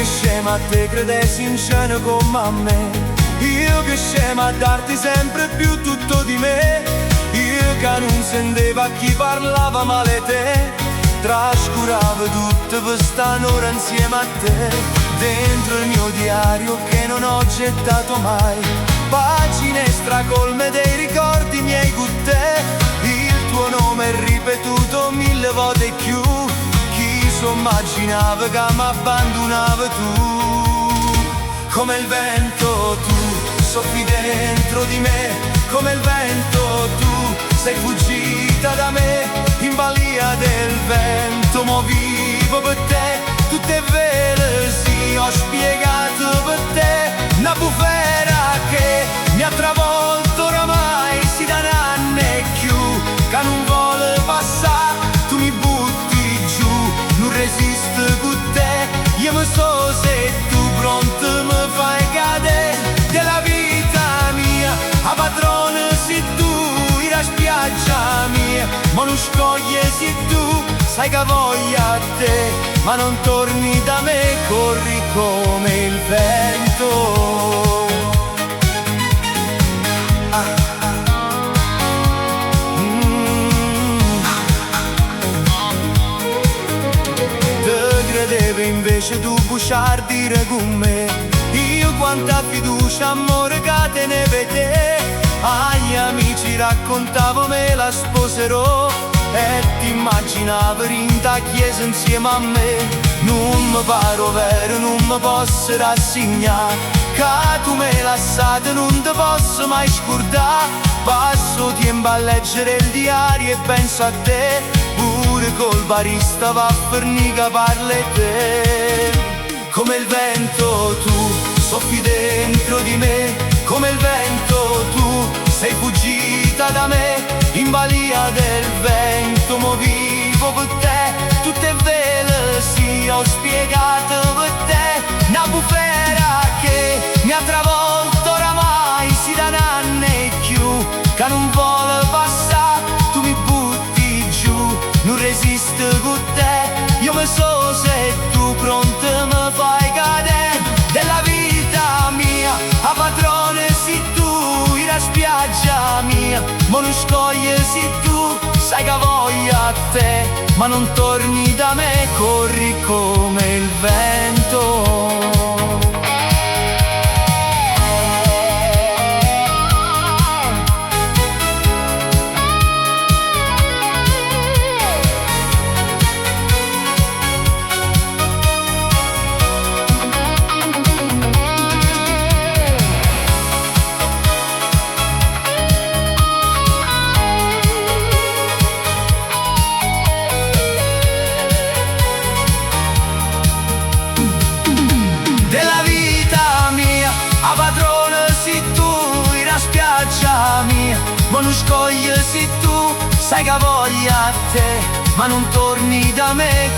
che scema a te credessi in scena come a me. Io che scema a darti sempre più tutto di me. Io che non sentiva chi parlava male te. Trascuravo tutto per stare ora insieme a te. Dentro il mio diario che non ho gettato mai, pagine stracolme dei ricordi miei con te. Il tuo nome è ripetuto 1000 volte più. Chi so immaginava che mi abbandonava tu. Come il vento tu soffi dentro di me. Come il vento tu sei fuggita da me. In balia del vento mo vivo per te. Tutte vere sì ho spiegato per te. Una bufera che mi ha travolto oramai. Si da anni e più che non vuole passare. Tu mi butti giù, non resisto con te. Io mi so se tu pronto mi fai cadere. Della vita mia, a padrone sei tu. La spiaggia mia, ma non scoglie sei tu. Sai che voglia a te, ma non torni da me. Corri come il vento. Te credevo invece tu buciardire con me. Io quanta fiducia, amore che te ne vede. Agli amici raccontavo me la sposerò. E ti immaginavo in da chiesa insieme a me. Non mi paro vero, non mi posso rassegnare. Che tu me lasciate non ti posso mai scordare. Passo tempo a leggere il diario e penso a te. Pure col barista va a fornire che parli te. Come il vento tu soffi dentro di me. Come il vento tu sei fuggita da me. In balia del vento mo vivo per te. Tutte vele sì ho spiegato per te. Una bufera che mi ha travolto oramai. Si da anni e più che non vuole passare. Tu mi butti giù, non resisto con te. Io mi so se tu pronto mi fai cadere. Della vita mia, a padrone sei tu. La spiaggia mia, ma non scoglie sei tu. Sai che voglia a te, ma non torni da me. Corri come il vento. Mia, ma non scoglie sei tu. Sai che voglia a te, ma non torni da me.